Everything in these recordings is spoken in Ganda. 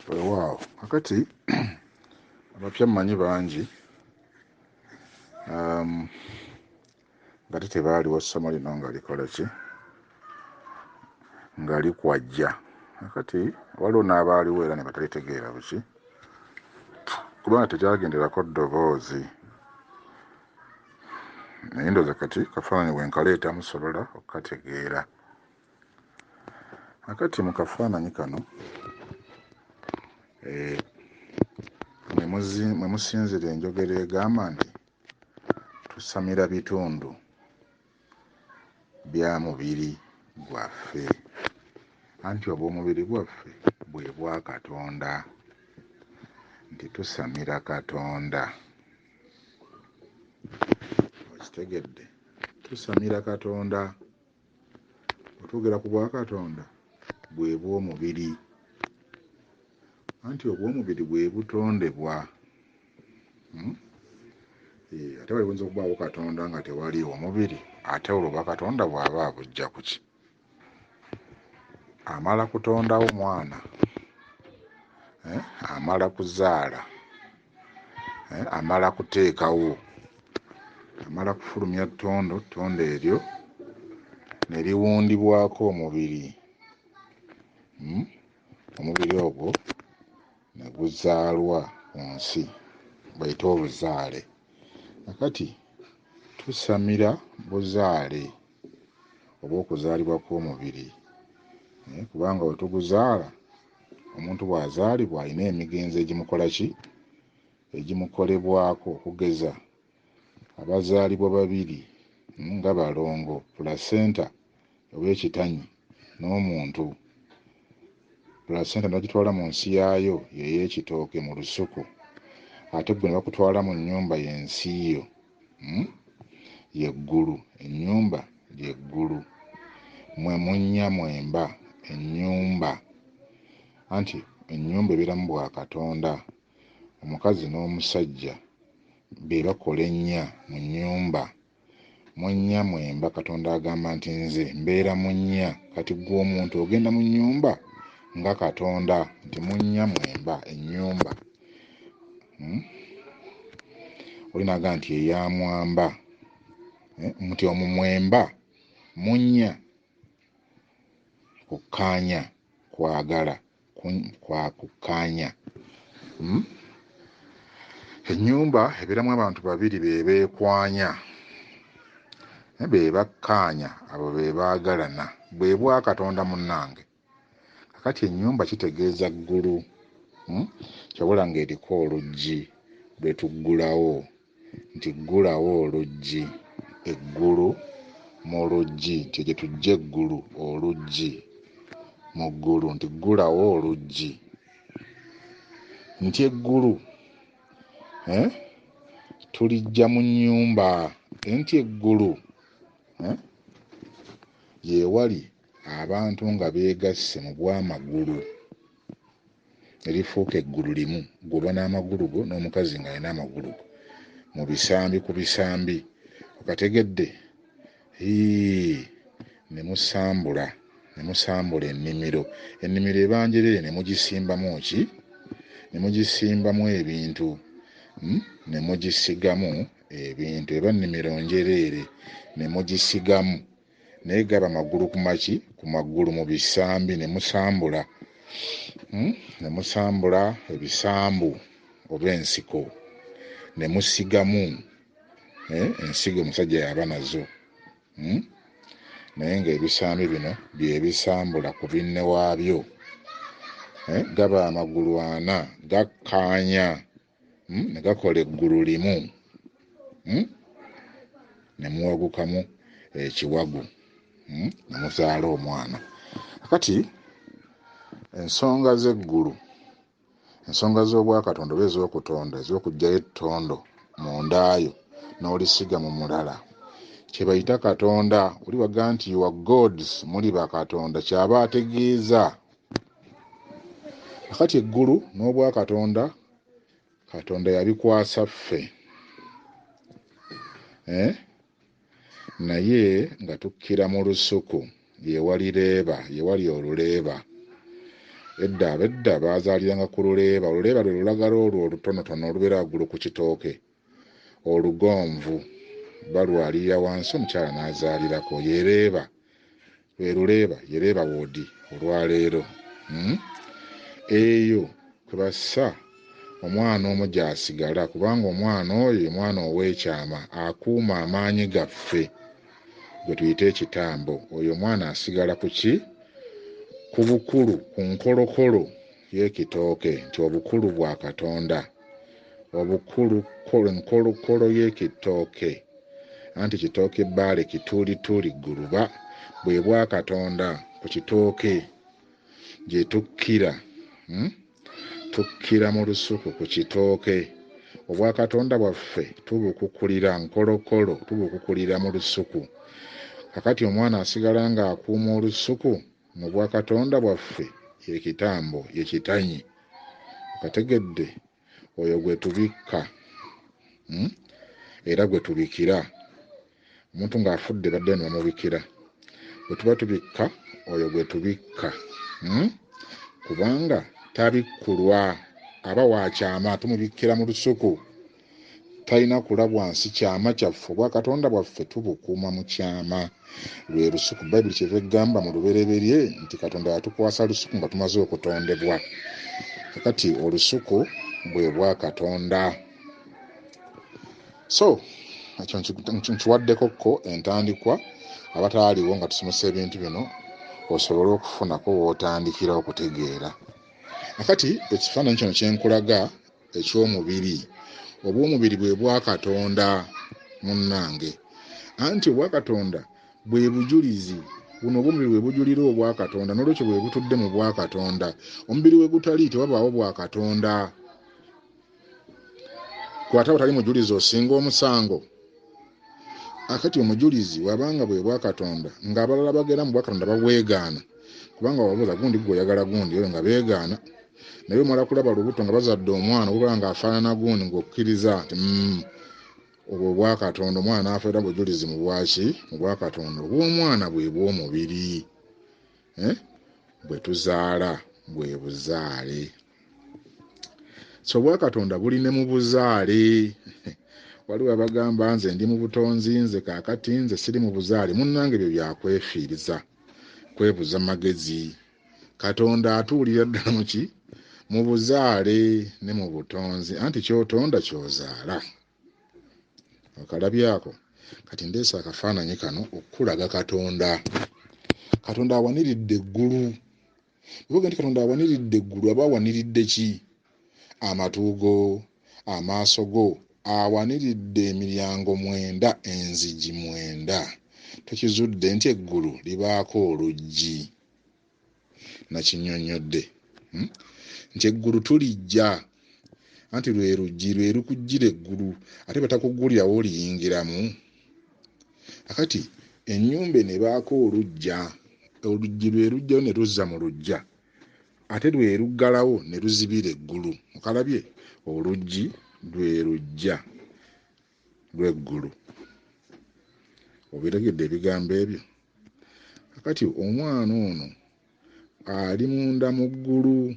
Wow, kakati abapya mmanyi bangi nga tebaaliwo ssomo lino nga likola ki nga likwajja kakati waliwo n'abaaliwo era ne batalitegeera buki kubanga tekyagenderako ddoboozi naye ndowooza kati kafaananyi bwe nkaleeta musobola okukategeera. Kakati mu kafaananyi kano mwe musinzira enjogera egamba nti tusamira bitundu bya mubiri gwaffe anti obw'omubiri gwaffe bwe bwa Katonda nti tusamira Katonda. Okitegedde? Tusamira Katonda. Otwogera ku bwa Katonda bwe bw'omubiri anti obw'omubiri bwe butondebwa. Ate wayinza okubaawo Katonda nga tewali omubiri, ate olwo bwa Katonda bw'aba abujja ku ki? Amala kutondawo mwana, amala kuzaala, amala kuteekawo, amala kufulumya ttondo eryo ne liwundibwako omubiri. Omubiri ogwo ne guzaalwa ku nsi bayita obuzaale. Kakati tusamira buzaale oba okuzaalibwa kw'omubiri kubanga we tuguzaala omuntu bw'azaalibwa alina emigenzo egimukola ki? Egimukolebwako okugeza abazaalibwa babiri nga balongo pulasenta ow'ekitanyi n'omuntu. Pulasenta n'ogitwala mu nsi yaayo y'ey'ekitooke mu lusuku ate gwe ne bakutwala mu nnyumba y'ensi yo yeggulu. Ennyumba lyeggulu, mwe munnya mwemba ennyumba anti ennyumba ebeeramu bwa Katonda. Omukazi n'omusajja be bakola ennya mu nnyumba. Mu nnya mwemba Katonda agamba nti nze mbeera mu nnya. Kati gwe omuntu ogenda mu nnyumba nga Katonda nti mu nnya mwemba ennyumba. Olinaga nti eyamwamba nti omumwemba munnya kukkaanya kwagala kwa kukkaanya. Ennyumba ebeeramu abantu babiri be beekwanya be bakkaanya abo be baagalana bwe bwa Katonda munnange. Kakati ennyumba kitegeeza ggulu kyabula ng'eriko oluggi lwe tuggulawo nti ggulawo oluggi eggulu mu luggi nti gye tujja eggulu oluggi mu ggulu nti ggulawo oluggi nti eggulu tulijja mu nnyumba nti eggulu yeewali abantu nga beegasse mu bw'amagulu ne lifuuka eggulu limu gwoba n'amagulu go n'omukazi ng'alina amagulu go mu bisambi ku bisambi. Okategedde? Ne musambula ennimiro ebanjerere ne mugisimbamu ki? Ne mugisimbamu ebintu ne mugisigamu ebintu eba nnimiro njereere ne mugisigamu naye gaba magulu ku maki? Ku magulu mu bisambi ne musambula ebisambu oba ensiko ne musigamu ensigo omusajja yaba nazo naye ng'ebisambi bino bye bisambula ku binne waabyo gaba amagulu 4 gakkaanya ne gakola eggulu limu ne muwagukamu ekiwagu ne muzaala omwana. Kakati ensonga z'eggulu, ensonga z'obwakatonda oba ez'okutonda ez'okuggyayo ettondo mu ndaayo n'olisiga mu mulala kye bayita Katonda. Oli waga nti you are gods, muli bakatonda, kyaba ategeeza. Kakati eggulu n'obwakatonda Katonda yabikwasa ffe naye nga tukkira mu lusuku yewali oluleeba edda bazaaliranga ku luleeba. Oluleeba lwe lulagala olwo olutonotono olubeera waggulu ku kitooke. Olugonvu balwalira wansi, omukyala n'azaalirako. Yereeba lwe luleeba, yereeba woodi olwaleero. Eyo kwe bassa omwana omu gy'asigala, kubanga omwana oyo mwana ow'ekyama, akuuma amaanyi gaffe gwe tuyita ekitambo. Oyo omwana asigala ku ki? Ku bukulu, ku nkolokolo y'ekitooke, nti obukulu bwa Katonda, enkolokolo y'ekitooke. Anti kitooke ebbaale kituulituuli guluba bwe bwa Katonda. Ku kitooke gye tukkira, tukkira mu lusuku ku kitooke. Obwa Katonda bwaffe tubukukulira nkolokolo, tubukukulira mu lusuku. Kakati omwana asigala ng'akuuma olusuku mu bwa Katonda bwaffe, yekitambo, yekitanyi. Okategedde? Oyo gwe tubikka era gwe tubikira. Omuntu ng'afudde badde n'omubikira. Bwe tuba tubikka, oyo gwe tubikka. Kubanga tabikkulwa, aba wa kyama, tumubikkira mu lusuku. Talina kulabwa nsi, kyama kyaffe. Obwa Katonda bwaffe tubukuuma mu kyama. Lwe lusuku. Bayibuli kyeva egamba mu lubereberye nti Katonda yatukwasa lusuku nga tumaze okutondebwa. Kakati olusuku bwe bwa Katonda. So ekyo nkiwaddekokko entandikwa abataaliwo nga tusomesa ebintu bino osobole okufunako w'otandikira okutegeera. Kakati ekifaananyi kino kyenkulaga eky'omubiri. Obw'omubiri bwe bwa Katonda munnange. Anti obwa Katonda bwe bujulizi. Buno obw'omubiri bwe bujulira obwa Katonda, n'olwekyo bwe butudde mu bwa Katonda. Omubiri we gutali tewabaawo bwa Katonda. Kwata butali mujulizi osinga omusango. Akati omujulizi wabanga bwe bwa Katonda ng'abalala bagera mu bwa Katonda babwegaana, kubanga wabuuza gundi gw'oyagala gundi oyo nga beegaana, naye omala kulaba lubuto nga bazadde omwana okulaba ng'afaanana gundi ng'okkiriza nti obwo bwa Katonda. Omwana n'afaira bujulizi mu bwaki? Mu bwa Katonda. Obw'omwana bwe bw'omubiri, bwe tuzaala bwe buzaale. So obwa Katonda buli ne mu buzaale. Waliwo abagamba nze ndi mu butonzi, nze kaakati nze siri mu buzaale. Munnange ebyo byakwefiiriza, kwebuza magezi. Katonda atuulira ddala mu ki? Mu buzaale ne mu butonzi. Anti kyotonda kyozaala. Okalabyako. Kati ndeesa akafaananyi kano okulaga Katonda. Katonda awaniridde eggulu. Bwoga nti Katonda awaniridde eggulu, aba awaniridde ki? Amatu go, amaaso go. Awaniridde emiryango 9, enzigi 9. Tukizudde nti eggulu libaako oluggi. Nakinnyonnyodde nti eggulu tulijja, anti lwe luggi lwe lukuggira eggulu, ate batakuggulirawo oliyingiramu. Akati ennyumba ne baako olugja, oluggi lwe lujjayo ne luzza mu lugja, ate lwe luggalawo ne luzibira eggulu. Okalabye? Oluggi lwe lujja lw'eggulu. Obitegedde ebigambo ebyo? Kakati omwana ono ali munda mu ggulu,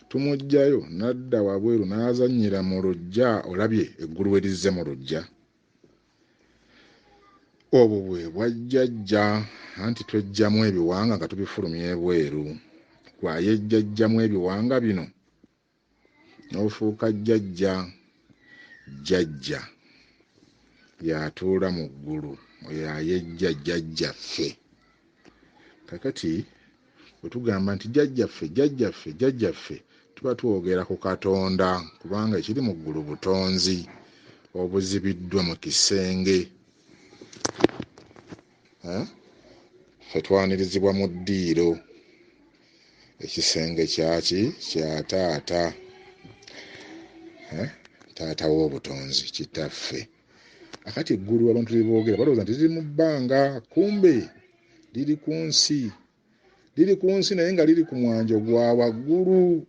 tumuggyayo n'adda wabweru n'azannyira mu luggya. Olabye eggulu we lizze mu luggya? Obwo bwe bwajjajja. Anti tweggyamu ebiwanga nga tubifulumya ebweru. Gwayejjajjamu ebiwanga bino n'ofuuka jjajja. Jjajja y'atuula mu ggulu, oyo ayejja jjajjaffe. Kakati bwe tugamba nti jjajjaffe, jjajjaffe, jjajjaffe, tuba twogera ku Katonda, kubanga ekiri mu ggulu butonzi obuzibiddwa mu kisenge. Ffe twanirizibwa mu ddiiro. Ekisenge kyaki? Kya taata. Taata w'obutonzi, kitaffe. Akati eggulu abantu liboogera balowooza nti liri mu bbanga, kumbe liri ku nsi. Liri ku nsi naye nga liri ku mwanjo gwa waggulu.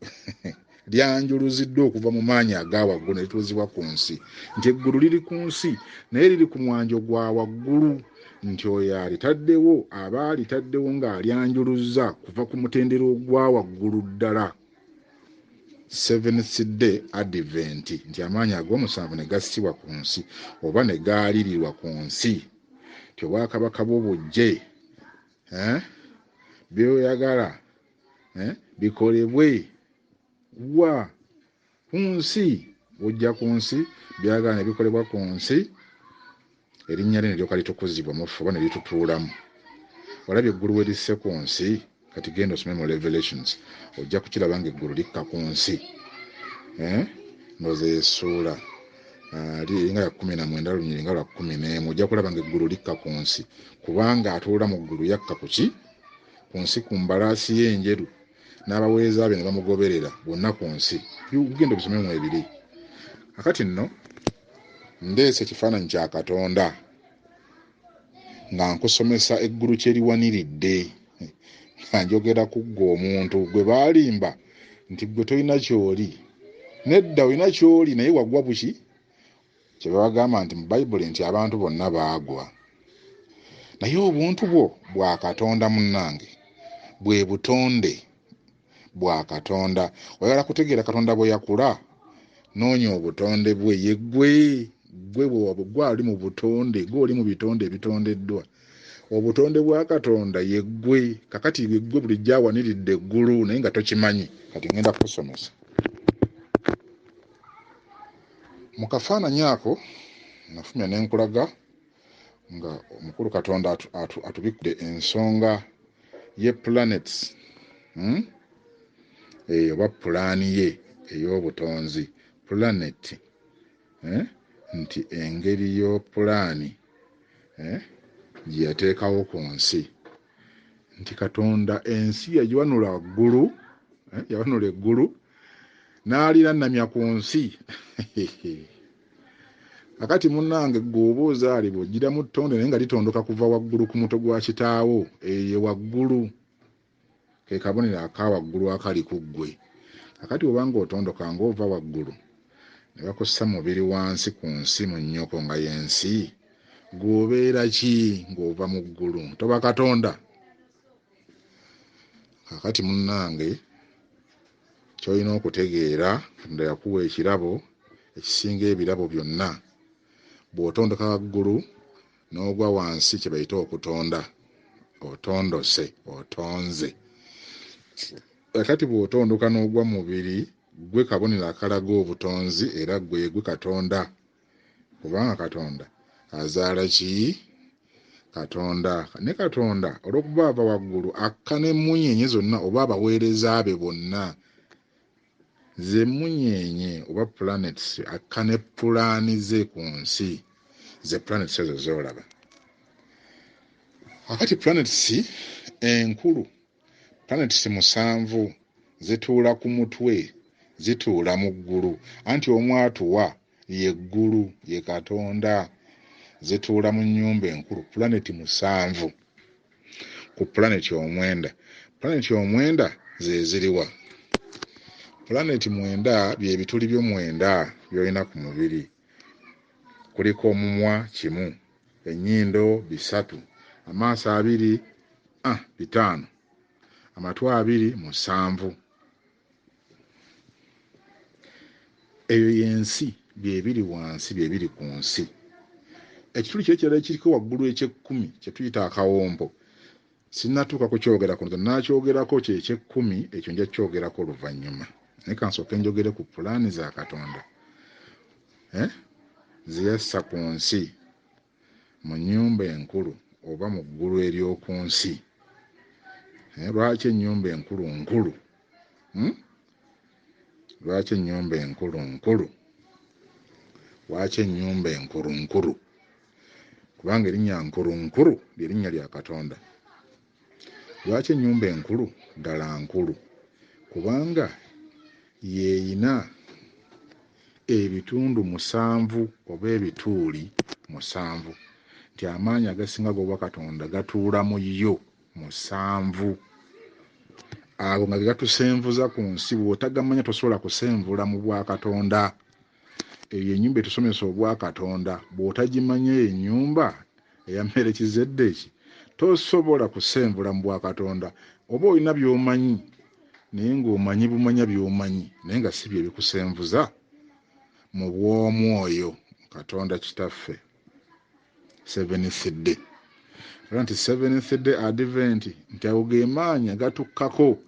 Lyanjuluziddwa okuva mu maanyi aga waggulu ne lituuzibwa ku nsi. Nti eggulu liri ku nsi naye liri ku mwanjo gwa waggulu. nti oyo alitaddewo aba alitaddewo ng'alyanjuluzza kuva ku mutendera ogwa waggulu ddala Seventh Day Advent nti amaanyi ag'omusanvu ne gassibwa ku nsi oba ne gaalirirwa ku nsi nti obwakabaka bw'obujje byoyagala bikolebwe wa ku nsi bujja ku nsi byagala ne bikolebwa ku nsi erinnya lye ne lyoka litukuzibwa mu ffe oba ne litutuulamu olabye eggulu we lisse ku nsi kati genda osome mu Revelations ojja kukiraba ng'eggulu likka ku nsi ndowooza essuula eringa ya 19 lunyiri nga lwa 11 ojja kulaba ng'eggulu likka ku nsi kubanga atuula mu ggulu yakka ku ki ku nsi ku mbalaasi ye enjeru n'abaweereza be ne bamugoberera bonna ku nsi ugenda obisome mu ebiri akati nno ndeese ekifaananyi kya Katonda nga nkusomesa eggulu kye liwaniridde nga njogera ku ggwe omuntu gwe baalimba nti gwe tolina kyoli nedda olina kyoli naye wagwa buki kye babagamba nti mu Bayibuli nti abantu bonna baagwa naye obuntu bwo bwa Katonda munnange bwe butonde bwa Katonda oyagala kutegeera Katonda bwe yakula noonya obutonde bwe ye gwe gwali mu butonde gw'oli mu bitonde ebitondeddwa obutonde bwa Katonda ye gwe kakati gwe bulijjo awaniridde eggulu naye nga tokimanyi kati ngenda kusomesa mu kafaananyi ako nafumya ne nkulaga nga omukulu Katonda atubikudde ensonga ye planets oba pulaani ye ey'obutonzi planet nti engeri y'opulaani gye yateekawo ku nsi nti Katonda ensi yagiwanula waggulu yawanula eggulu n'aliranamya ku nsi kakati munnange gw'obuuza ali bw'ogiramu ttonde naye nga litondoka kuva waggulu ku mutwe gwa kitaawo eyo waggulu ke kabonero aka waggulu akali ku ggwe kakati obanga otondoka ng'ova waggulu ne bakossa mubiri wansi ku nsi mu nnyoko nga y'ensi gw'obeera ki ng'ova mu ggulu toba Katonda kakati munnange ky'olina okutegeera Katonda yakuwa ekirabo ekisinga ebirabo byonna bw'otondoka waggulu n'ogwa wansi kye bayita okutonda otondose otonze kakati bw'otondoka n'ogwa mubiri gwe kabonero akalaga obutonzi era gwe Katonda kubanga Katonda azaala ki Katonda ne Katonda olw'okuba ava waggulu akka n'emmunyeenye zonna oba abaweereza be bonna ze munyenye oba planets akka ne pulaani ze ku nsi ze planets ezo z'olaba akati planets enkulu planets 7 zituula ku mutwe zituula mu ggulu anti omwatuwa yeggulu ye Katonda zituula mu nnyumba enkulu planet 7 ku planet 9 planet 9 ze ziriwa planet 9 bye bituli byo 9 byolina ku mubiri kuliko omumwa 1 ennyindo 3 amaaso 2 5 amatwe 2 7 eyo y'ensi bye biri wansi bye biri ku nsi ekituli kyekirala ekiriko waggulu eky'ekkumi kye tuyita akawompo sinnatuuka kukyogera kuno nakyogerako kye eky'ekkumi ekyo nja kyogerako oluvannyuma naye kansooke njogere ku pulaani za Katonda ze yassa ku nsi mu nnyumba enkulu oba mu ggulu ery'oku nsi lwaki ennyumba enkulu nkulu lwaki ennyumba enkulu nkulu lwaki ennyumba enkulu nkulu kubanga erinnya nkulu nkulu ly'erinnya lya Katonda lwaki ennyumba enkulu ddala nkulu kubanga yeeyina ebitundu 7 oba ebituuli 7 nti amaanyi agasinga g'obwa Katonda gatuulamu yo 7 abo nga gatusenvuza ku nsi bw'otagamanya tosobola kusenvula mu bwa Katonda eyo ennyumba etusomesa obwa Katonda bw'otagimanya ennyumba eyammere kizedde eki tosobola kusenvula mu bwakatonda oba olina by'omanyi naye ng'omanyi bumanya by'omanyi naye nga si bye bikusenvuza mu bw'omwoyo katonda kitaffe. Seventh day nti seventh day advent nti awo ge maanyi agatukkako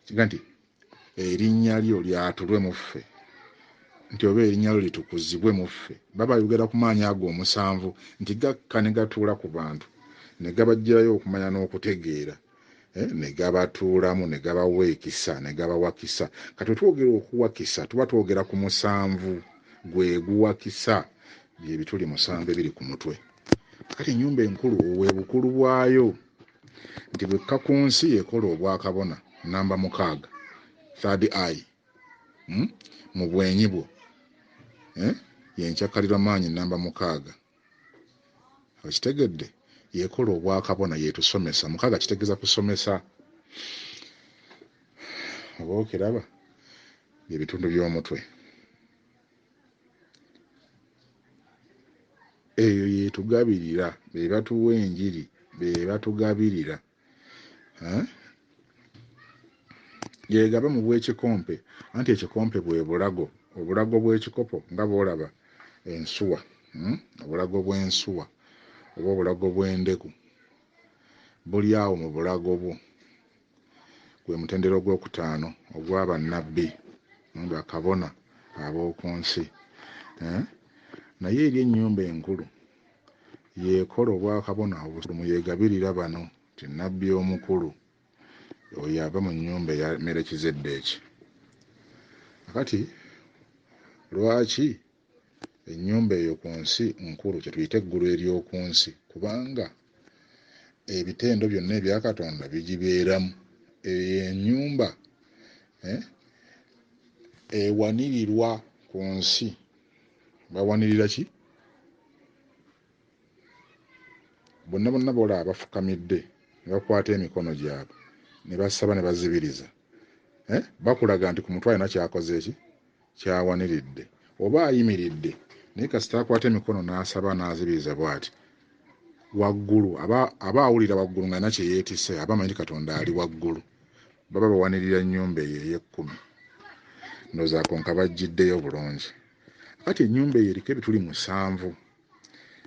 kiga nti erinnya lyo lyatulwe mu ffe nti oba erinnya lyo litukuzibwe mu ffe. Baba ayogera ku maanyi ago omusanvu nti gakka ne gatuula ku bantu ne gabagirayo okumanya n'okutegeera ne gabatuulamu ne gabawa ekisa ne gabawakisa. Kati twogera okuwakisa tuba twogera ku musanvu gwe guwakisa bye bituli musanvu ebiri ku mutwe. Kati ennyumba enkulu obwe bukulu bwayo nti bwekka ku nsi ekola obwakabona namba 6 third eye mu bwenyi bwo yenkyakalira maanyi namba 6 okitegedde yekola obwakabona yetusomesa 6 kitegeeza kusomesa oba okiraba ebitundu by'omutwe eyo yetugabirira be batuwa enjiri be batugabirira yegaba mu bw'ekikompe anti ekikompe bwe bulago obulago bw'ekikopo nga bw'olaba ensuwa obulago bw'ensuwa oba obulago bw'endeku buli awo mu bulago bwo gwe mutendera ogw'okutaano ogw'abannabbi bakabona ab'oku nsi naye eri ennyumba enkulu yeekola obwakabona obusulumu yeegabirira bano ti nabbi omukulu oyo ava mu nnyumba eya Merekizeddeeki. Akati lwaki ennyumba eyo ku nsi nkulu kyetuyita eggulu ery'oku nsi? Kubanga ebitendo byonna ebya Katonda bigibeeramu. Eyo ennyumba ewanirirwa ku nsi. Bawanirira ki? Bonna bonna boolaba bafukamidde ne bakwata emikono gyabwe ne basaba ne bazibiriza bakulaga nti ku mutwe alina kyakoze eki kyawaniridde oba ayimiridde naye kasita akwata emikono n'asaba n'azibiriza bw'ati waggulu aba awulira waggulu nga alina kye yeetisse aba amanyi Katonda ali waggulu. Baba bawanirira ennyumba eyo ey'ekkumi ndowooza konka bagiddeyo bulungi. Kati ennyumba eyo eriko ebituli 7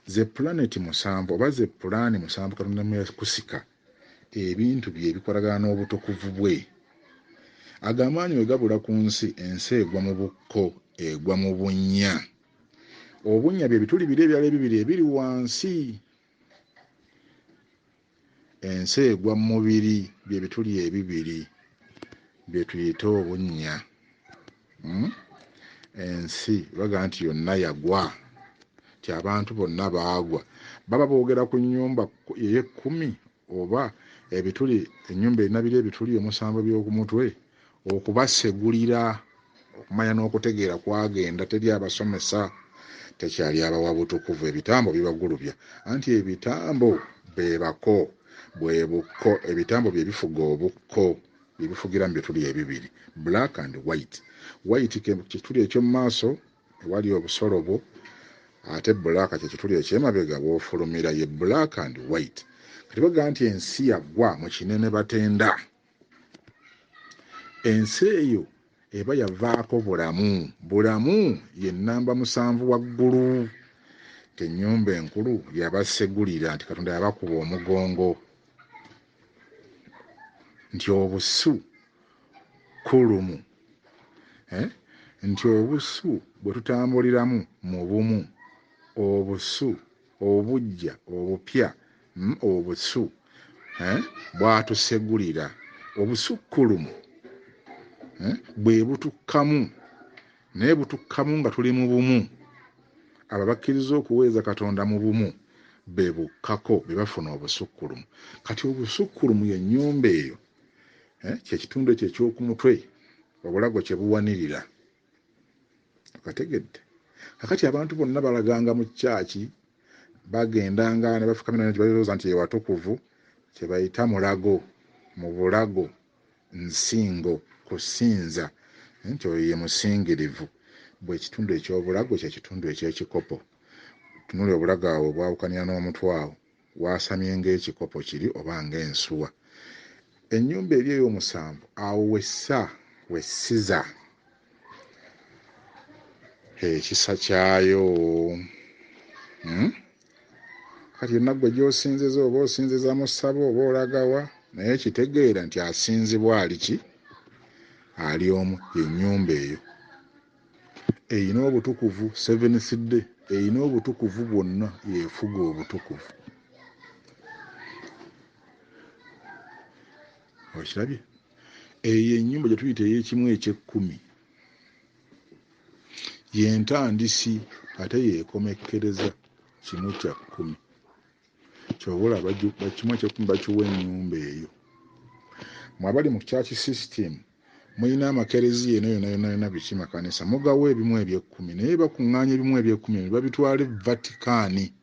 ze planet 7 oba ze pulaani 7 Katonda mwe yakusika ebintu bye bikolagana n'obutukuvu bwe. Agamaanyi we gabula ku nsi ensi egwa mu bukko egwa mu bunnya. Obunnya bye bituli biri ebyala ebibiri ebiri wansi. Ensi egwa mu mubiri bye bituli ebibiri bye tuyita obunnya. Ensi baga nti yonna yagwa ti abantu bonna baagwa. Baba boogera ku nnyumba ey'ekkumi oba ebituli ennyumba erinabiri ebituli 7 by'oku mutwe okubasegulira okumanya n'okutegeera kwagenda teri abasomesa tekyali abawa butukuvu. Ebitambo bibagulubya anti ebitambo bebako bwe bukko. Ebitambo bye bifuga obukko bye bifugira mu bituli ebibiri black and white. White kituli eky'omu maaso ewali obusolo bwo ate black kye kituli eky'emabega bw'ofulumira ye black and white. Kati baga nti ensi yagwa mu kinene batenda. Ensi eyo eba yavaako bulamu ye namba 7 waggulu. Ennyumba enkulu yabasegulira nti Katonda yabakuba omugongo nti obusu kulumu nti obusu bwe tutambuliramu mu bumu obusu obujja obupya obusu bwatusegulira obusukkulumu bwe butukkamu naye butukkamu nga tuli mu bumu. Abo bakkiriza okuweeza Katonda mu bumu be bukkako be bafuna obusukkulumu. Kati obusukkulumu ye nnyumba eyo kye kitundu ekyo eky'oku mutwe obulago kye buwanirira. Okategedde? Kakati abantu bonna balaganga mu kyaki bagendanga ne bafukamira ne balowooza nti ewatukuvu kye bayita mulago mu bulago nsingo kusinza nti oyo ye musingirivu. Bwe kitundu eky'obulago kye kitundu eky'ekikopo tunulira obulaga awo bwawukanya n'omutwe awo waasamye ng'ekikopo kiri oba ng'ensuwa. Ennyumba eri ey'omusanvu awo wessiza ekisa kyayo. Kati yonna gwe gy'osinziza oba osinziza mu ssabo oba olagawa, naye kitegeera nti asinzibwa ali omu y'ennyumba eyo. Eyina obutukuvu Seventh Day, eyina obutukuvu bwonna, yeefuga obutukuvu. Okirabye? Eyo ennyumba gye tuyita ey'ekimu eky'ekkumi y'entandisi ate yeekomekkereza kimu kya kkumi. Ky'obola kimu eky'ekkumi bakiwa ennyumba eyo. Mwabali mu church system mulina amakereziya eno yonna biki makanisa mugawo ebimu eby'ekkumi, naye bakuŋŋaanya ebimu eby'ekkumi babitwala Vatikaani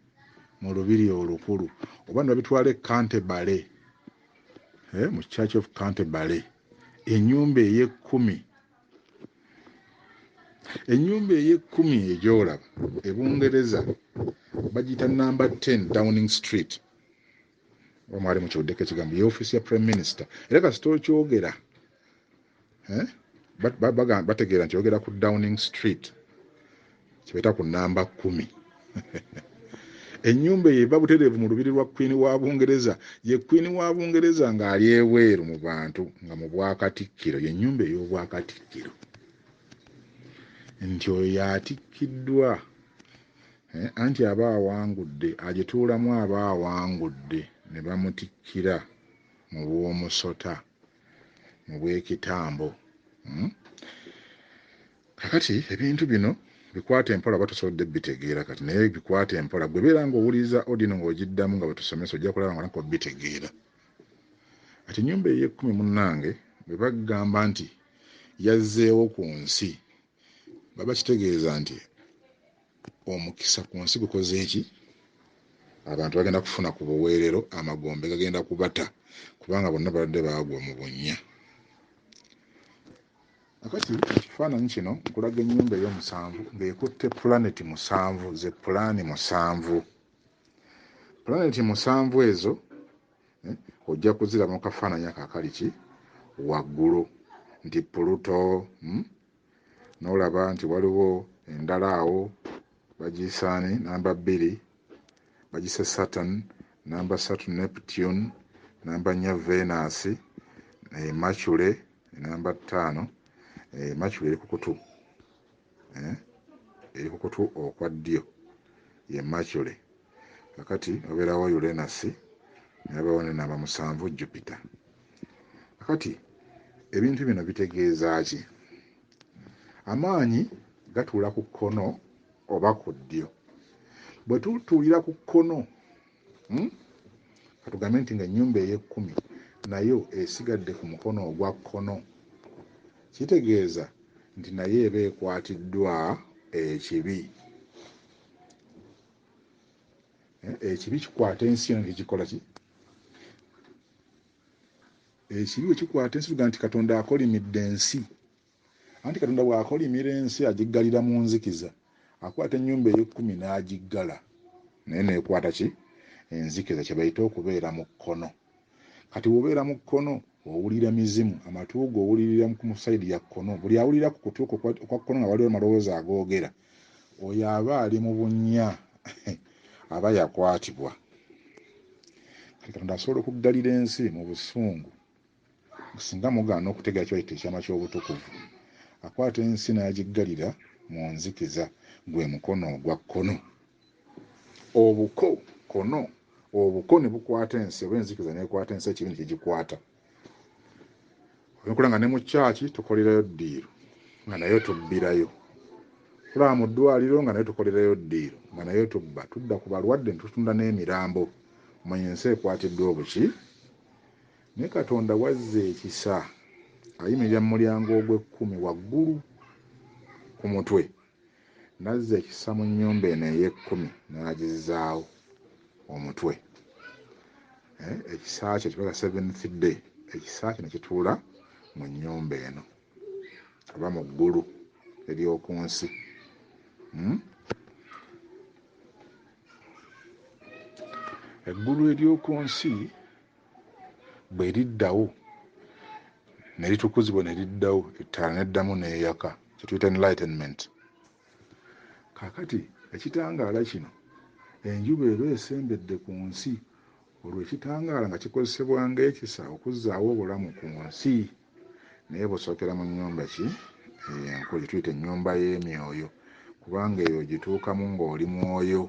mu lubiri olukulu oba ne babitwala Canterbury, mu Church of Canterbury. Ennyumba ey'ekkumi egy'olaba ebungereza bagiyita number 10 Downing Street. Omwali mu kiwuddeko ekigambo y'ofiisi ya Prime Minister. Era kasita okyogera bategeera nti yogera ku Downing Street, kibeeta ku namba 10. Ennyumba eyo eba butereevu mu lubiri lwa Queen wa Bungereza. Ye Queen wa Bungereza ng'ali ebweru mu bantu nga mu bwakatikkiro, y'ennyumba ey'obwakatikkiro. Nti oyo yatikkiddwa anti aba awangudde, agituulamu aba awangudde, ne bamutikkira mu bw'omusota, mu bw'ekitambo. Kakati ebintu bino bikwata empola batusobodde bitegeera kati, naye bikwata empola. Gwe beera ng'owuliriza odino ng'ogiddamu nga batusomesa ojja kulaba nga nako bitegeera. Kati ennyumba ey'ekkumi munnange bwe bagamba nti yazzeewo ku nsi, baba kitegeeza nti omukisa ku nsi gukoze eki? Abantu bagenda kufuna ku buweerero, amagombe gagenda kubata kubanga bonna babadde baagwa mu bunnya. Akati ekifaananyi kino nkulaga ennyumba ey'omusanvu ng'ekutte pulaneti musanvu, ze pulaani musanvu. Pulaneti musanvu ezo ojja kuziraba mu kafaananyi akakali ki waggulu, nti Pluto, n'olaba nti waliwo endala awo bagisaani namba 2 bagise Saturn, namba 3 Neptune, namba 4 Venus, Mercury namba 5. Mercury eri ku kutu okwa ddyo ye Mercury. Kakati obeerawo Uranus, nabawo ne namba 7 Jupiter. Kakati ebintu bino bitegeeza ki? Amaanyi gatuula ku kkono oba ku ddyo. Bwe tutuulira ku kkono, katugambe nti ng'ennyumba ey'ekkumi nayo esigadde ku mukono ogwa kkono, kitegeeza nti naye eba ekwatiddwa ekibi. Ekibi kikwata ensi eno nekikola ki? Ekibi bwe kikwata ensi tuga nti Katonda akolimidde ensi. Anti Katonda bw'akolimira ensi agiggalira mu nzikiza, akwata ennyumba ey'ekkumi n'agiggala, naye neekwata ki? Enzikiza, kye bayita okubeera mu kkono. Kati bw'obeera mu kkono owulira mizimu, amatu go owulirira mu sayidi ya kkono. Buli awulira ku kutu okwa kkono nga waliwo amaloboozi agoogera, oyo aba ali mu bunnya aba yakwatibwa. Kati Katonda asobola okuggalira ensi mu busungu, singa mugaana okutegeera kibayita ekyama ky'obutukuvu. Akwata ensi n'agiggalira mu nzikiza, gwe mukono ogwa kkono. Obuko ne bukwata ensi, oba enzikiza nekwata ensi, ekibi ne kigikwata. Okola nga ne mu kyaki tukolerayo ddiiro nga nayo tubbirayo. Tulaba mu ddwaliro nga nayo tukolerayo ddiiro nga nayo tubba. Tudda ku balwadde ne tutunda n'emirambo. Omanya ensi ekwatiddwa obuki? Naye Katonda wazza ekisa, ayimirira mu mulyango ogw'ekkumi waggulu ku mutwe, n'azza ekisa mu nnyumba eno ey'ekkumi n'agizzaawo omutwe. Ekisa kye kibaga Seventh Day. Ekisa kino kituula mu nnyumba eno oba mu ggulu ery'oku nsi. eggulu ery'oku nsi bwe liddawo ne litukuzibwa ne liddawo ettaala neddamu n'eyaka kye tuyita enlightenment. Kaakati ekitangaala kino enjuba eba esembedde ku nsi, olwo ekitangaala nga kikozesebwa ng'ekisa okuzzaawo obulamu ku nsi, naye busookera mu nnyumba ki enkulu gye tuyita ennyumba y'emyoyo, kubanga eyo ogituukamu ng'oli mwoyo,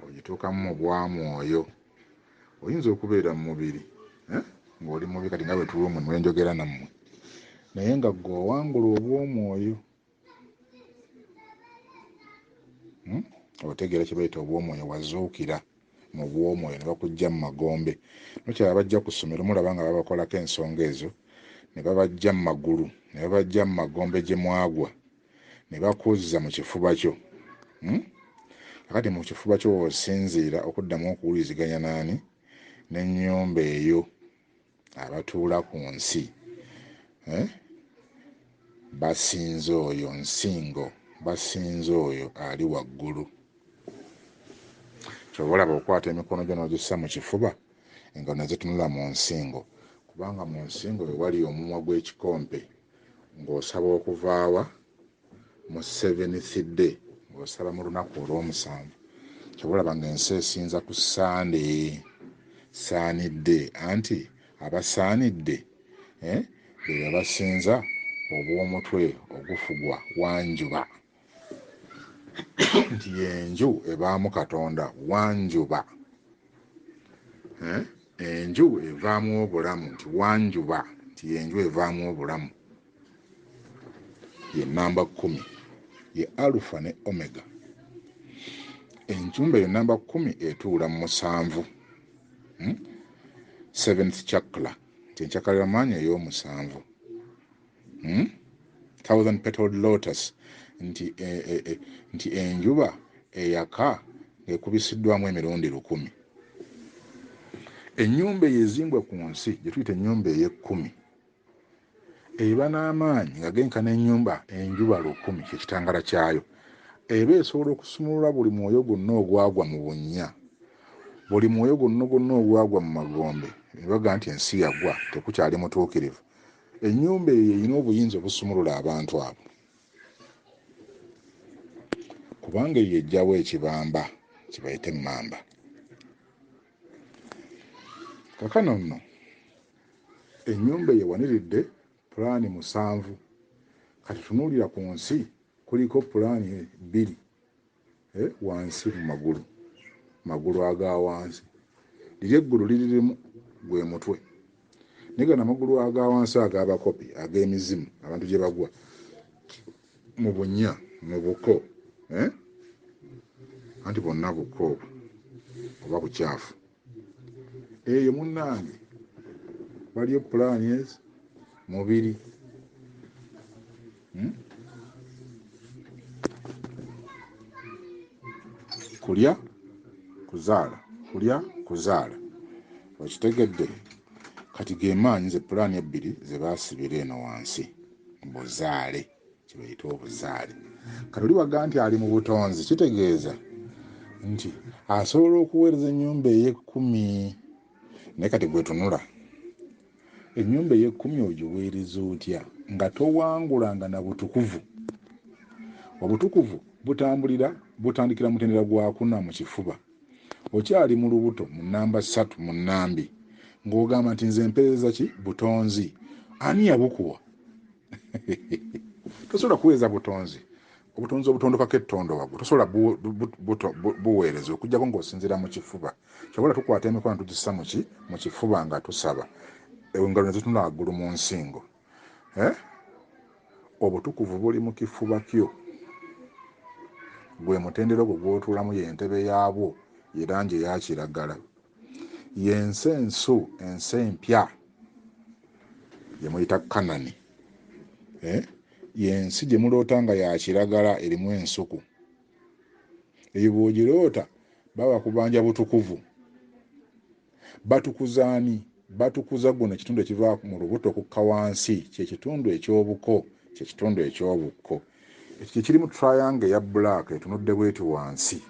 ogituukamu mu bwamwoyo. Oyinza okubeera mu mubiri ng'oli mubi kati nga bwe tuli omwe mwe njogera nammwe, naye nga ggwe owangula obw'omwoyo. Otegeera kye bayita obw'omwoyo, wazuukira mu bw'omwoyo ne bakuggya mu magombe. Nokyala bajja ku ssomero mulaba nga babakolako ensonga ezo, ne babajja mu magulu, ne babajja mu magombe gye mwagwa, ne bakuzza mu kifuba kyo. Kakati mu kifuba kyo osinziira okuddamu okuwuliziganya n'ani? N'ennyumba eyo abatuula ku nsi. Basinze oyo nsingo, basinze oyo ali waggulu. Kyova olaba okwata emikono gyo n'ogissa mu kifuba, engalo ne zitunula mu nsingo, kubanga mu nsingo we wali omumwa gw'ekikompe, ng'osaba okuvaawa mu seventh day, ng'osaba mu lunaku olw'omusanvu. Kyova olaba ng'ensi esinza ku Sunday, saanidde, anti abasaanidde be basinza obw'omutwe ogufugwa wanjuba, nti enju evaamu Katonda, wanjuba. Enju evaamu obulamu, nti wanjuba, nti enju evaamu obulamu. Ye namba 10, ye Alpha ne Omega. Enjumba eyo namba 10 etuula mu 7, 7th chakra, nti encakaliramaanyi ey'omusanvu. 1000 petaled lotus, nti enjuba eyaka ng'ekubisiddwamu emirundi 1000. Ennyumba eyo ezimbwa ku nsi gye tuyita ennyumba ey'e10 eba n'amaanyi nga genkana enjuba 1000, kyekitangala kyayo. Eba esobola okusumulula buli mwoyo gwonna ogwagwa mu bunnya, buli mwoyo gwonna ogwagwa mu magombe. Ebaga nti ensi yagwa, tekukyali mutuukirivu. Ennyumba eyo erina obuyinza obusumulula abantu abo, kubanga eyo ejjawo ekibamba kibayite emmamba. Kakano nno ennyumba eyo ewaniridde pulaani 7. Kati tunuulira ku nsi kuliko pulaani 2 wansi mu magulu aga wansi. Liri eggulu liririmu gwe mutwe, naye gano amagulu aga wansi ag'abakopi ag'emizimu abantu gye bagwa mu bunnya, mu buko, anti bonna buko oba bukyafu. Eyo munnange waliyo pulaani ezi 2. Kulya kuzaala, kulya kuzaala. Okitegedde? Kati ge maanyi ze pulaani 2 ze baasibira eno wansi, buzaale, kye bayita obuzaale. Kati oli waga nti ali mu butonzi, kitegeeza nti asobola okuweereza ennyumba ey'e10. Naye kati gwetunula ennyumba ey'e10 ogiweereza otya nga towangulanga na butukuvu? Obutukuvu butandikira mutendera gwa 4 mu kifuba. Okyali mu lubuto mu namba 3 mu nnambi, ng'ogamba nti nze mpeereza ki? Butonzi. Ani yabukuwa? Tosobola kuweereza butonzi. Obutonzi obutondokako ettondo wagwo tosobola buweereza okujjako ng'osinziira mu kifuba. Kyobola tukwata emikono tugissa mu kifuba nga tusaba, engalo ne zitunula waggulu mu nsingo. Obutukuvu buli mu kifuba kyo. Gwe mutendera gwo gw'otuulamu, y'entebe yaabwo, ye langi eya kiragala. Y'ensensu, ensi empya gye muyita Kanani. Y'ensi gye muloota nga ya kiragala erimu ensuku. Eyo bw'ogiroota baba kubanja butukuvu. Batukuza ani? Batukuza guno ekitundu ekiva mu lubuto okukka wansi, kyekitundu ekyobuko, kyekitundu ekyobukko. Ekyo kiri mu triangle eya black etunudde bweti wansi.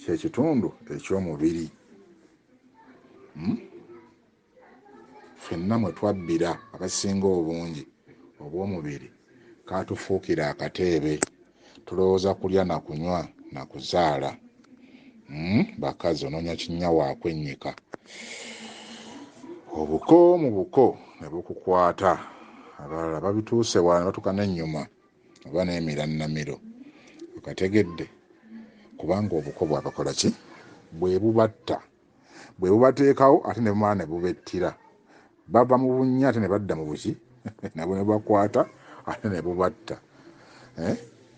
kyekitundu eky'omubiri. Ffenna mwe twabbira abasinga obungi obw'omubiri katufuukira akateebe, tulowooza kulya na kunywa na kuzaala. Bakazi onoonya kinnya waakwennyika, obuko mu buko ne bukukwata, abalala babituuse wala ne batuuka n'ennyuma oba n'emiranamiro. Okategedde kubanga obuko bwabakola ki? Bwe bubatta, bwe bubateekawo ate ne bumala ne bubettira. Bava mu bunnya ate ne badda mu buki nabwo ne bakwata ate ne bubatta.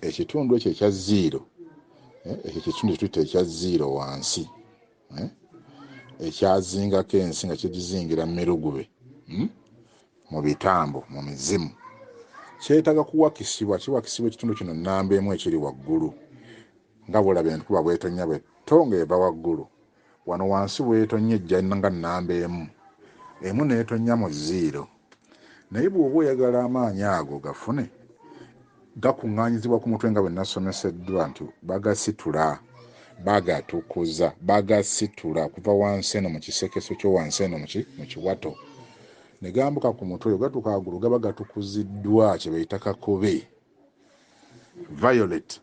Ekitundu ekyo ekya zero, ekyo kitundu kituyita ekya zero wansi, ekyazingako ensi nga kigizingira mirugube mu bitambo, mu mizimu, kyetaaga kuwakisibwa. Kiwakisibwa ekitundu kino nnamba emu ekiri waggulu, nga bw'olaba enkuba bw'etonnya bw'ettonga eva waggulu. Wano wansi bw'etonnya ejja nga nnamba emu n'etonnya mu zero. Naye bw'oba oyagala amaanyi ago gafune, gakuŋŋaanyizibwa ku mutwe nga bwe nasomeseddwa nti bagasitula, bagatukuza, bagasitula okuva wansi eno mu kisekeso kyo wansi eno mu kiwato ne gambuka ku mutwe gatuuka waggulu, gaba gatukuziddwa kye bayita kakobe, violet.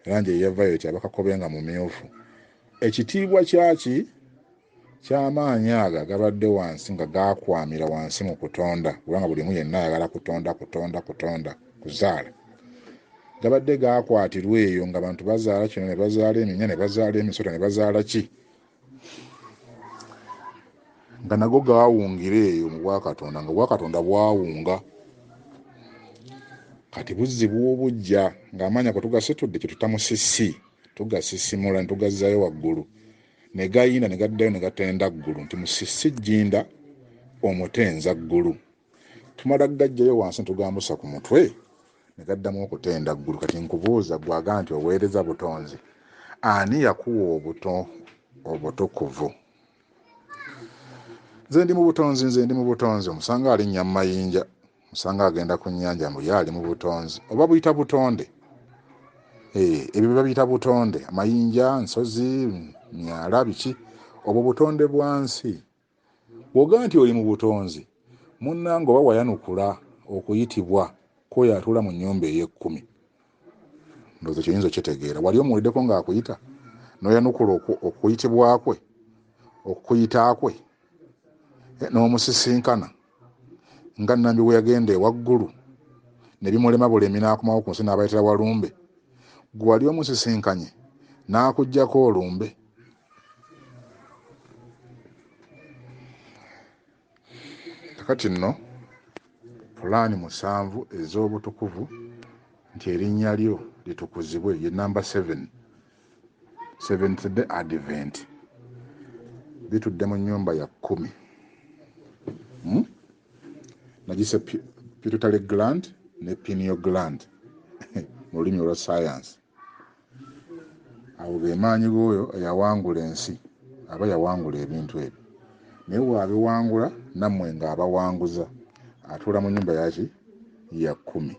Langi eya violet aba kakobe nga mumyufu. Ekitiibwa kyaki ky'amaanyi aga gabadde wansi nga gakwamira wansi mu kutonda, kubanga buli mu yenna ayagala kutonda kuzaala. Gabadde gakwatirwa eyo ng'abantu bazaala kino ne bazaala eminya ne bazaala emisota ne bazaala ki, nga nago gaawungira eyo mu bwakatonda, nga bwakatonda bwawunga. Kati buzzibwa obujja ng'amaanyi ago tugasitudde kye tuta musisi, tugasisimula ne tugazzaayo waggulu, ne gayinda ne gaddayo ne gatenda ggulu nti musisi jjinda omutenza ggulu. Tumala gaggyayo wansi ne tugambusa ku mutwe ne gaddamu okutenda ggulu. Kati nkubuuza gwaga nti oweereza butonzi, ani yakuwa obutukuvu? Nze ndi mu butonzi. Omusanga alinnya mu mayinja, omusanga agenda ku nnyanja, mbu ye ali mu butonzi. Oba buyita butonde? Ebyo babiyita butonde, amayinja, nsozi, myala, biki? Obwo butonde bwansi. Bw'ogaa nti oli mu butonzi, munnange oba wayanukula okuyitibwa k'oyo atuula mu nnyumba ey'e10. Ndowooza kyoyinza okitegeera. Wali omuwuliddeko ng'akuyita n'oyanukula okuyitibwa kwe, okuyita kwe, n'omusisinkana nga Nnambi bwe yagenda ewaggulu ne bimulema bulemi n'akomawo ku nsi n'abayitira walumbe. Gwe wali omusisinkanye n'akuggyako olumbe. Kakati nno pulaani 7 ez'obutukuvu nti erinnya lyo litukuzibwe ye namba 7, Seventh Day Advent, bitudde mu nnyumba ya 10. Nagise pituitary gland ne pineal gland mu lulimi olwa science. Awo ge maanyi g'oyo eyawangula ensi, aba yawangula ebintu ebyo. Naye bw'abiwangula nammwe ng'abawanguza, atuula mu nnyumba yaki ya 10.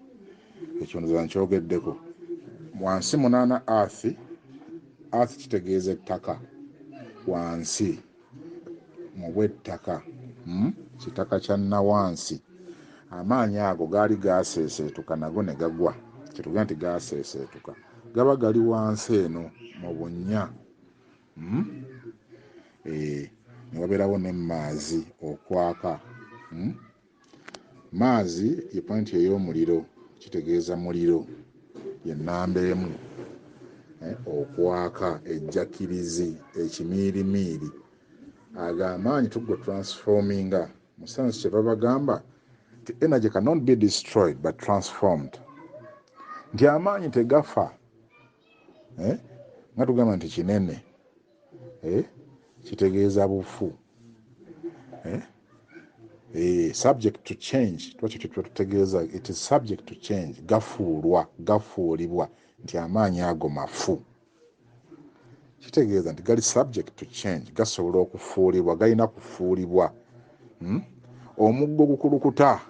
Ekyo ndoza nkyogeddeko. Wansi 8 earth kitegeeza ettaka, wansi mu bw'ettaka, kitaka kya nawansi. Amaanyi ago gaali gaseeseetuka nago ne gagwa, kyetugamba nti gaseeseetuka, gaba gali wansi eno mu bunnya. Ne wabeerawo ne maazi okwaka. Maazi ye pointi ey'omuliro, kitegeeza muliro, ye nnamba emu. Okwaka, ejjakirizi, ekimiirimiiri. Ago amaanyi tugo transforminga mu science kye babagamba nti energy cannot be destroyed but transformed. Nti amaanyi tegafa, nga tugamba nti kinene, kitegeeza bufu, subject to change. Twakyo tutegeeza it is subject to change, gafuulibwa nti amaanyi ago mafu. Kitegeeza nti gali subject to change, gasobola okufuulibwa, galina kufuulibwa. Omuggo gukulukuta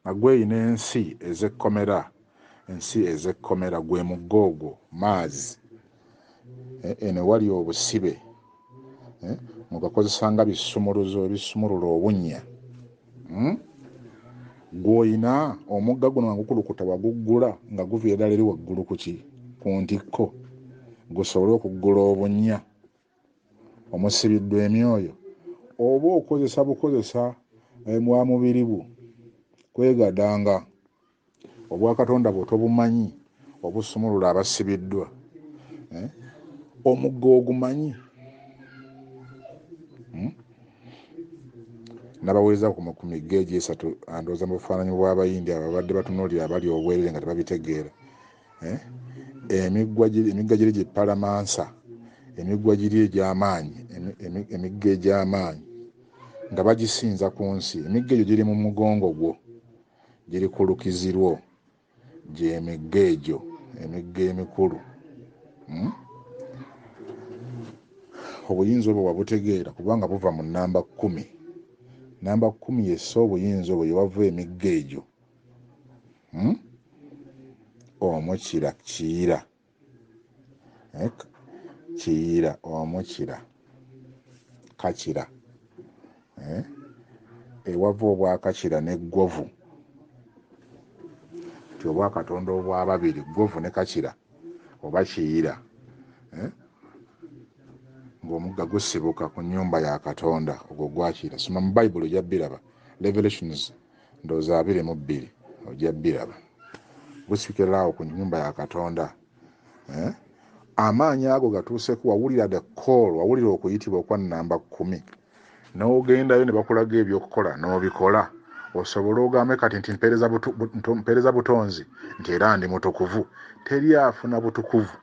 nga gweyina ensi ez'ekkomera gwe muggo ogwo maazi. eno wali obusibe mugakozesa nga bisumuluzo ebisumulula obunnya. Gw'olina omugga guno nga gukulukuta waguggula nga guviira ddala eri waggulu ku ntikko gusobole okuggula obunnya omusibiddwa emyoyo, oba okozesa bukozesa bwa mubiri bwo kwegadanga obwakatonda bwe tobumanyi obusumulula abasibiddwa, omugga ogumanyi. Nabaweereza ku migga egyo esatu andooza mu bufaananyi bw'abayindi ababadde batunuulira abali obwerere nga tebabitegeera. Emigga giri gipalamansa, emigga giri egy'amaanyi, emigga egy'amaanyi nga bagisinza ku nsi. Emigga egyo giri mu mugongo gwo, giri ku lukizi lwo, gy'emigga egyo, emigga emikulu. Obuyinza obwo wabutegeera kubanga buva mu nnamba 10. Nnamba 10 yessa obuyinza obwo yewava emigga egyo. Omukira kiyira, kiyira omukira kakira, ewava obwakakira n'eggovu ti obwakatonda obwababiri, ggovu ne kakira oba kiyira, ng'omugga gusibuka ku nnyumba ya Katonda ogwo gwakira. Soma mu Bayibuli ojja biraba. Revelations ndowooza 22 ojja biraba. Gusibikira awo ku nnyumba ya Katonda. Amaanyi ago gatuuseku, wawulira the call, wawulira okuyitibwa okwa nnamba 10 n'ogendayo ne bakulaga ebyokukola n'obikola, osobole ogambe kati nti mpeereza butonzi nti era ndi mutukuvu. Teri afuna butukuvu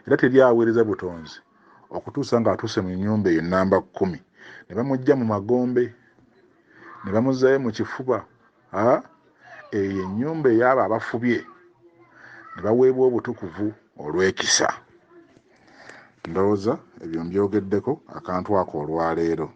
era teri aweereza butonzi okutuusa ng'atuuse mu nnyumba eyo nnamba 10 ne bamugya mu magombe ne bamuzzaayo mu kifuba. Eyo ennyumba ey'abo abafubye ne baweebwa obutukuvu olw'ekisa. Ndowooza ebyo mbyogeddeko akantu ako olwaleero.